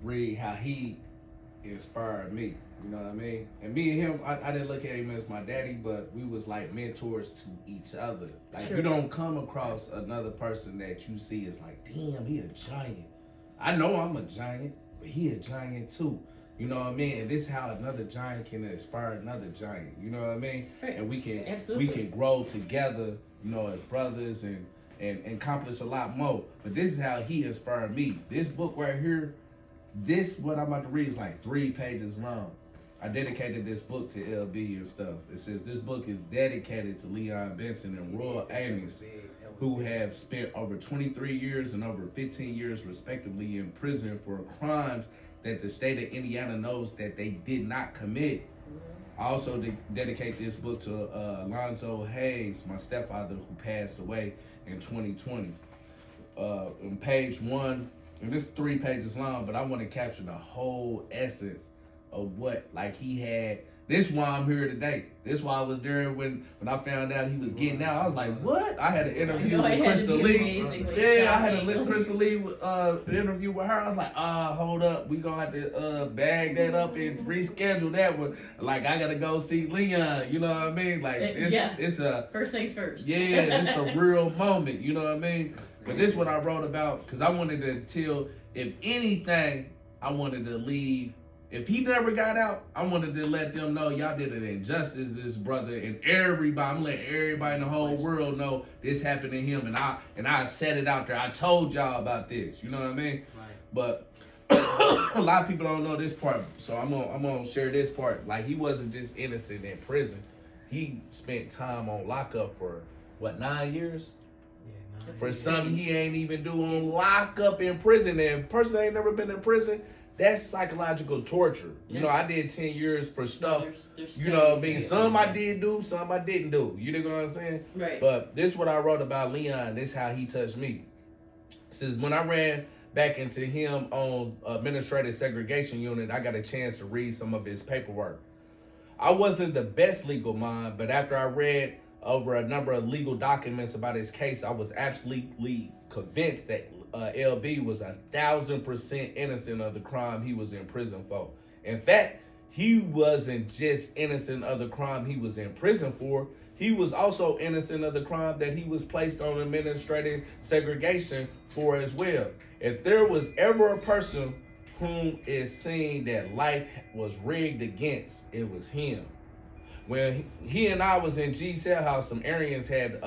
read how he inspired me. You know what I mean? And me and him, I didn't look at him as my daddy, but we was like mentors to each other. Like you don't come across another person that you see as like, damn, he a giant. I know I'm a giant, but he a giant too. You know what I mean? And this is how another giant can inspire another giant. You know what I mean? Right. And Absolutely. we can grow together, you know, as brothers and accomplish a lot more. But this is how he inspired me. This book right here, this what I'm about to read is like 3 pages long. I dedicated this book to LB and stuff. It says this book is dedicated to Leon Benson and Royal Amos, who have spent over 23 years and over 15 years respectively in prison for crimes that the state of Indiana knows that they did not commit. I also dedicate this book to Alonzo Hayes, my stepfather, who passed away in 2020. On page 1, and this is 3 pages long, but I want to capture the whole essence of what like he had. This is why I'm here today. This is why I was there when I found out he was getting out. I was like, what? I had an interview with Crystal Lee. Yeah, I had a Crystal Lee interview with her. I was like, hold up. We gonna have to bag that up and reschedule that one. Like, I gotta go see Leon. You know what I mean? Like, it's a... First things first. Yeah, it's a real moment. You know what I mean? But this is what I wrote about, because I wanted to tell, if anything, I wanted to leave. If he never got out, I wanted to let them know y'all did an injustice to this brother, and everybody, I'm letting everybody in the whole world know this happened to him, and I said it out there. I told y'all about this. You know what I mean? Right. But a lot of people don't know this part, so I'm gonna share this part. Like, he wasn't just innocent in prison. He spent time on lockup for what, 9 years? Yeah, 9 For years. something he ain't even doing lockup in prison. And a person that ain't never been in prison, that's psychological torture. You know, I did 10 years for stuff. You know what I mean? Some I did do, some I didn't do. You know what I'm saying? Right. But this is what I wrote about Leon. This is how he touched me. It says, when I ran back into him on administrative segregation unit, I got a chance to read some of his paperwork. I wasn't the best legal mind, but after I read over a number of legal documents about his case, I was absolutely convinced that LB was 1,000% innocent of the crime he was in prison for. In fact, he wasn't just innocent of the crime he was in prison for. He was also innocent of the crime that he was placed on administrative segregation for as well. If there was ever a person whom is seen that life was rigged against, it was him. When he and I was in G cell house, some Aryans had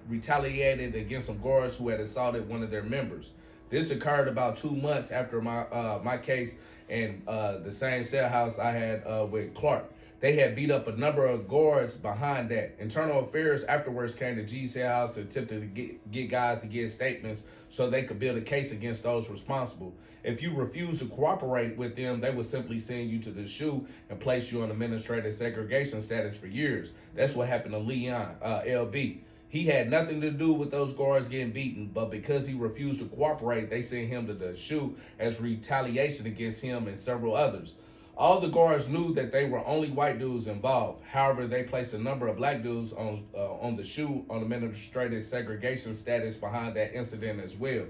retaliated against some guards who had assaulted one of their members. This occurred about 2 months after my case and the same cell house I had with Clark. They had beat up a number of guards behind that. Internal Affairs afterwards came to G cell house and attempted to get guys to give statements so they could build a case against those responsible. If you refuse to cooperate with them, they would simply send you to the SHU and place you on administrative segregation status for years. That's what happened to Leon, LB. He had nothing to do with those guards getting beaten, but because he refused to cooperate, they sent him to the SHU as retaliation against him and several others. All the guards knew that they were only white dudes involved. However, they placed a number of black dudes on the SHU on administrative segregation status behind that incident as well.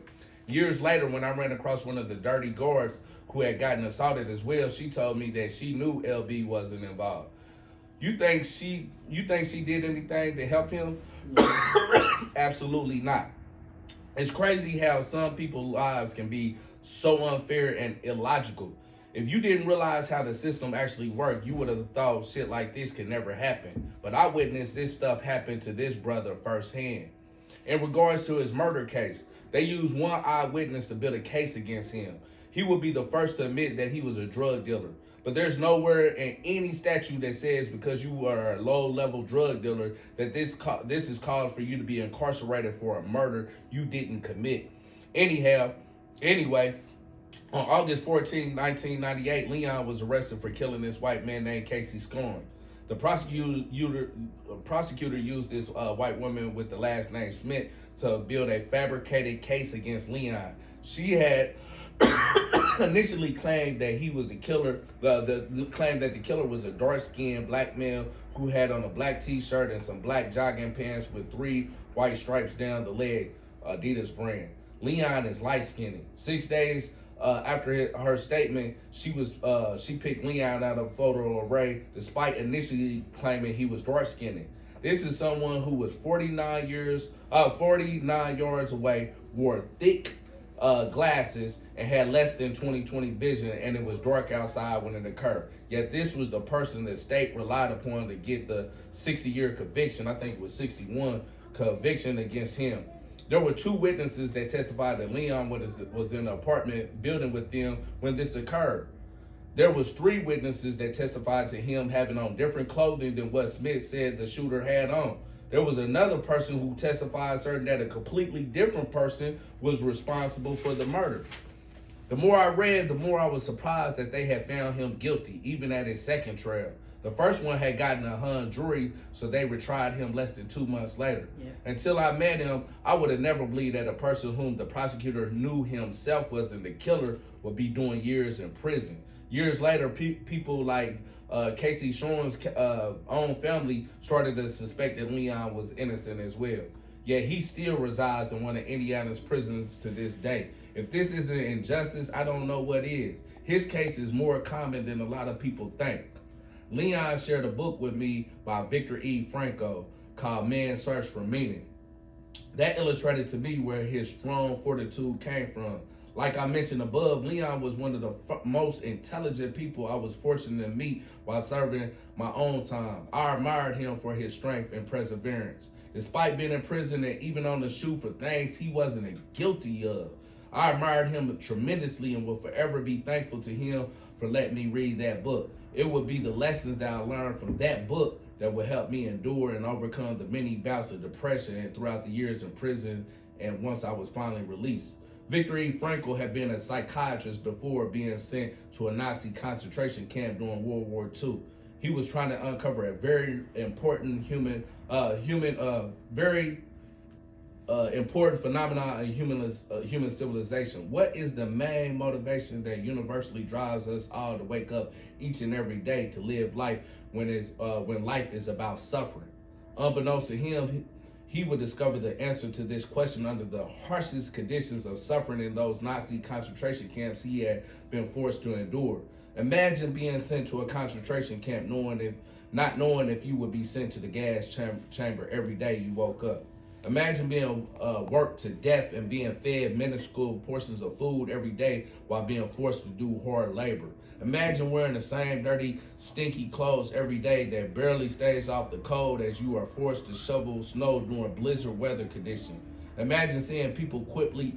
Years later, when I ran across one of the dirty guards who had gotten assaulted as well, she told me that she knew LB wasn't involved. You think she did anything to help him? Absolutely not. It's crazy how some people's lives can be so unfair and illogical. If you didn't realize how the system actually worked, you would have thought shit like this could never happen. But I witnessed this stuff happen to this brother firsthand. In regards to his murder case, they used one eyewitness to build a case against him. He would be the first to admit that he was a drug dealer. But there's nowhere in any statute that says because you are a low-level drug dealer that this is cause for you to be incarcerated for a murder you didn't commit. Anyway, on August 14, 1998, Leon was arrested for killing this white man named Casey Scorn. The prosecutor used this white woman with the last name Smith to build a fabricated case against Leon. She had initially claimed that he was the killer. The claim that the killer was a dark-skinned black male who had on a black t-shirt and some black jogging pants with 3 white stripes down the leg, Adidas brand. Leon is light-skinned. 6 days her statement, she picked Leon out of a photo array, despite initially claiming he was dark skinned. This is someone who was 49 yards away, wore thick glasses, and had less than 20/20 vision, and it was dark outside when it occurred. Yet this was the person that state relied upon to get the 60-year conviction. I think it was 61 conviction against him. There were two witnesses that testified that Leon was in an apartment building with them when this occurred. There was three witnesses that testified to him having on different clothing than what Smith said the shooter had on. There was another person who testified certain that a completely different person was responsible for the murder. The more I read, the more I was surprised that they had found him guilty, even at his second trial. The first one had gotten a hung jury, so they retried him less than 2 months later. Yeah. Until I met him, I would have never believed that a person whom the prosecutor knew himself wasn't the killer would be doing years in prison. Years later, people like Casey Shorn's own family started to suspect that Leon was innocent as well. Yet he still resides in one of Indiana's prisons to this day. If this isn't injustice, I don't know what is. His case is more common than a lot of people think. Leon shared a book with me by Victor E. Frankl called Man's Search for Meaning. That illustrated to me where his strong fortitude came from. Like I mentioned above, Leon was one of the most intelligent people I was fortunate to meet while serving my own time. I admired him for his strength and perseverance. Despite being in prison and even on the shoot for things he wasn't guilty of, I admired him tremendously and will forever be thankful to him for letting me read that book. It would be the lessons that I learned from that book that would help me endure and overcome the many bouts of depression and throughout the years in prison and once I was finally released. Victor E. Frankl had been a psychiatrist before being sent to a Nazi concentration camp during World War II. He was trying to uncover a very important important phenomenon in human civilization. What is the main motivation that universally drives us all to wake up each and every day to live life when life is about suffering? Unbeknownst to him, he would discover the answer to this question under the harshest conditions of suffering in those Nazi concentration camps he had been forced to endure. Imagine being sent to a concentration camp not knowing if you would be sent to the gas chamber every day you woke up. Imagine being worked to death and being fed minuscule portions of food every day while being forced to do hard labor. Imagine wearing the same dirty, stinky clothes every day that barely stays off the cold as you are forced to shovel snow during blizzard weather conditions. Imagine seeing people quickly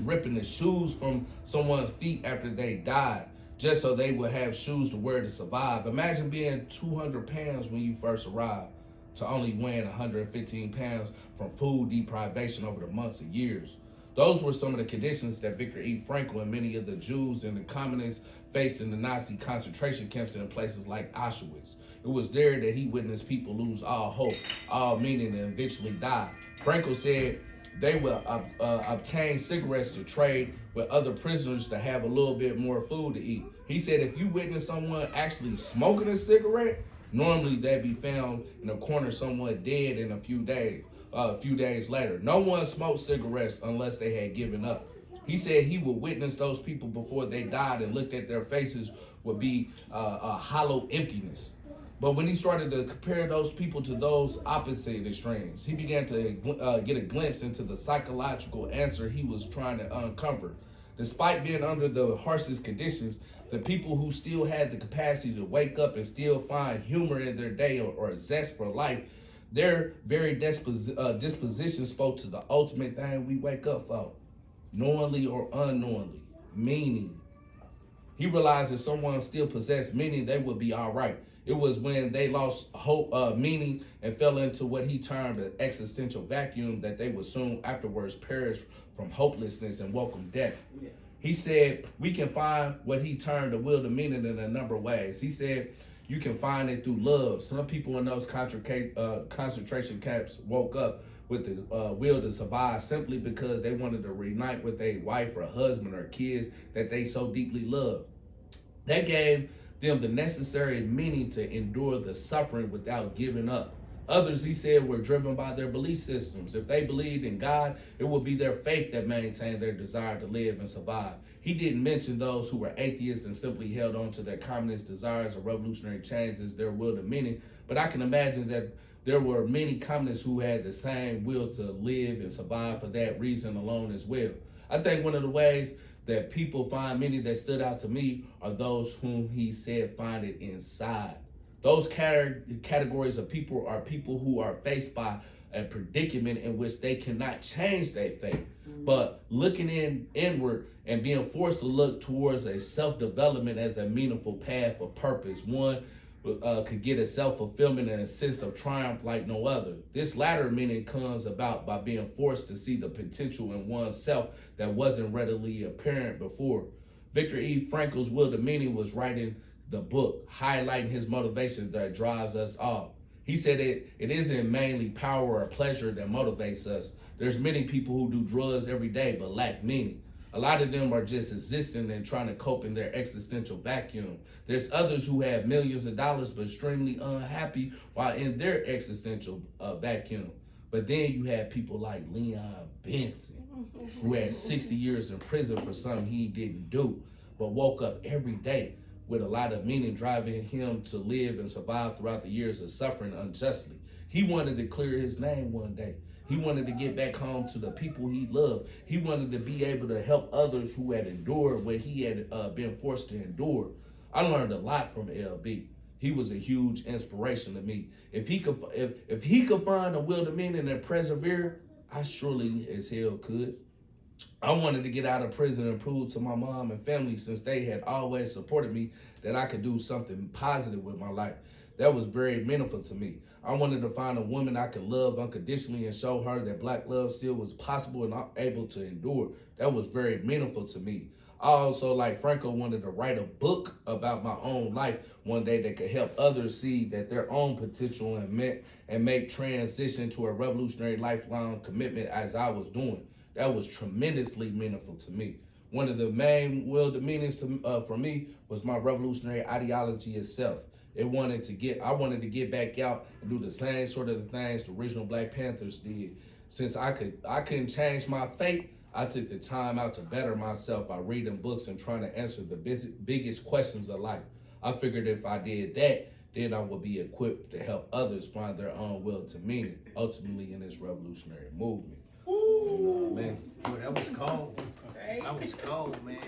ripping the shoes from someone's feet after they died, just so they would have shoes to wear to survive. Imagine being 200 pounds when you first arrived, to only weighing 115 pounds from food deprivation over the months and years. Those were some of the conditions that Victor E. Frankl and many of the Jews and the communists faced in the Nazi concentration camps in places like Auschwitz. It was there that he witnessed people lose all hope, all meaning, and eventually die. Frankl said they would obtain cigarettes to trade with other prisoners to have a little bit more food to eat. He said if you witness someone actually smoking a cigarette, normally they'd be found in a corner somewhat dead in a few days later. No one smoked cigarettes unless they had given up. He said he would witness those people before they died and looked at their faces would be a hollow emptiness. But when he started to compare those people to those opposite extremes, he began to get a glimpse into the psychological answer he was trying to uncover. Despite being under the harshest conditions, the people who still had the capacity to wake up and still find humor in their day or a zest for life, their very disposition spoke to the ultimate thing we wake up for, knowingly or unknowingly, meaning. He realized if someone still possessed meaning, they would be all right. It was when they lost hope, meaning, and fell into what he termed an existential vacuum that they would soon afterwards perish from hopelessness and welcome death. Yeah. He said we can find what he termed the will to meaning in a number of ways. He said you can find it through love. Some people in those concentration camps woke up with the will to survive simply because they wanted to reunite with a wife or husband or kids that they so deeply loved. That gave them the necessary meaning to endure the suffering without giving up. Others, he said, were driven by their belief systems. If they believed in God, it would be their faith that maintained their desire to live and survive. He didn't mention those who were atheists and simply held on to their communist desires or revolutionary change as their will to meaning, but I can imagine that there were many communists who had the same will to live and survive for that reason alone as well. I think one of the ways that people find many that stood out to me are those whom he said find it inside. Those categories of people are people who are faced by a predicament in which they cannot change their fate, but looking inward and being forced to look towards a self-development as a meaningful path of purpose. One could get a self-fulfillment and a sense of triumph like no other. This latter meaning comes about by being forced to see the potential in oneself that wasn't readily apparent before. Viktor E. Frankl's will to meaning was writing the book, highlighting his motivation that drives us all. He said it isn't mainly power or pleasure that motivates us. There's many people who do drugs every day but lack meaning. A lot of them are just existing and trying to cope in their existential vacuum. There's others who have millions of dollars but extremely unhappy while in their existential vacuum. But then you have people like Leon Benson, who had 60 years in prison for something he didn't do, but woke up every day with a lot of meaning driving him to live and survive throughout the years of suffering unjustly. He wanted to clear his name one day. He wanted to get back home to the people he loved. He wanted to be able to help others who had endured what he had been forced to endure. I learned a lot from LB. He was a huge inspiration to me. If he could find a will to meaning and persevere, I surely as hell could. I wanted to get out of prison and prove to my mom and family, since they had always supported me, that I could do something positive with my life. That was very meaningful to me. I wanted to find a woman I could love unconditionally and show her that black love still was possible and I'm able to endure. That was very meaningful to me. I also, like Franco, wanted to write a book about my own life one day that could help others see that their own potential and make transition to a revolutionary lifelong commitment as I was doing. That was tremendously meaningful to me. One of the main will to meanings for me was my revolutionary ideology itself. I wanted to get back out and do the same sort of the things the original Black Panthers did. Since I couldn't change my fate, I took the time out to better myself by reading books and trying to answer the biggest questions of life. I figured if I did that, then I would be equipped to help others find their own will to meaning, ultimately in this revolutionary movement. Ooh, man. Boy, that was cold. That was cold, man.